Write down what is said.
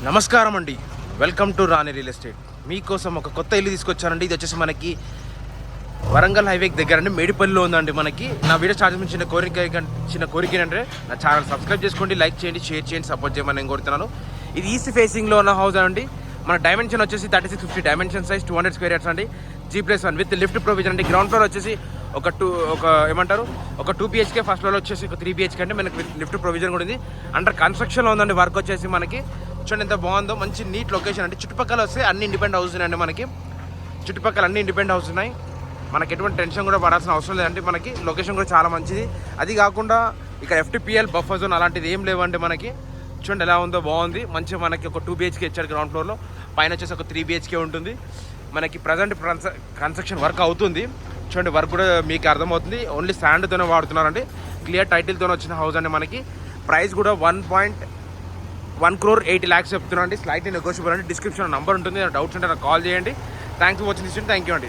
నమస్కారం అండి, welcome to Rani real estate. మీకోసం ఒక కొత్త ఇల్లు తీసుకొచ్చానండి. ఇది వచ్చేసి మనకి వరంగల్ హైవేకి దగ్గర అండి, మేడిపల్లిలో ఉందండి. మనకి నా వీడియో స్టార్ట్ చేసిన చిన్న కోరిక ఏంటంటే నా ఛానల్ సబ్స్క్రైబ్ చేసుకోండి, లైక్ చేయండి, షేర్ చేయండి, సపోర్ట్ చేయమని నేను కోరుతున్నాను. ఇది ఈస్ట్ ఫేసింగ్లో ఉన్న హౌస్ అండి. మన డైమెన్షన్ వచ్చేసి 3650 డైమెన్షన్ సైజ్, 200 స్క్వేర్ యార్డ్స్ అండి. G+1 విత్ లిఫ్ట్ ప్రొవిజన్ అండి. గ్రౌండ్ ఫ్లోర్ వచ్చేసి ఒక 2 BHK, ఫస్ట్ ఫ్లోర్ వచ్చేసి ఒక 3 BHK అంటే మనకి లిఫ్ట్ ప్రొవిజన్ కూడా ఉంది. అండర్ కన్స్ట్రక్షన్లో ఉందండి. వర్క్ వచ్చేసి మనకి చూడండి ఎంత బాగుందో, మంచి నీట్ లొకేషన్ అండి. చుట్టుపక్కల వస్తే అన్ని ఇండిపెండెంట్ హౌస్ ఉన్నాయండి. మనకి చుట్టుపక్కల అన్ని ఇండిపెండెంట్ హౌస్ ఉన్నాయి. మనకి ఎటువంటి టెన్షన్ కూడా పడాల్సిన అవసరం లేదండి. మనకి లొకేషన్ కూడా చాలా మంచిది. అది కాకుండా ఇక్కడ FTPL బఫర్ జోన్ అలాంటిది ఏం లేవండి. మనకి చూడండి ఎలా ఉందో, బాగుంది. మంచిగా మనకి ఒక 2 BHK ఇచ్చాడు గ్రౌండ్ ఫ్లోర్లో. పైన వచ్చేసి ఒక 3 BHK ఉంటుంది. మనకి ప్రజెంట్ కన్స్ట్రక్షన్ వర్క్ అవుతుంది. చూడండి వర్క్ కూడా మీకు అర్థమవుతుంది. ఓన్లీ శాండ్తోనే వాడుతున్నారండి. క్లియర్ టైటిల్తో వచ్చిన హౌస్ అండి. మనకి ప్రైస్ కూడా 1.1,80,00,000 చెప్తున్నాను అండి. స్లైట్లీ నెగోషియబుల్ అండి. డిస్క్రిప్షన్ నెంబర్ ఉంటుంది. డౌట్స్ ఉంటే నాకు కాల్ చేయండి. Thanks for watching this video. Thank you అండి.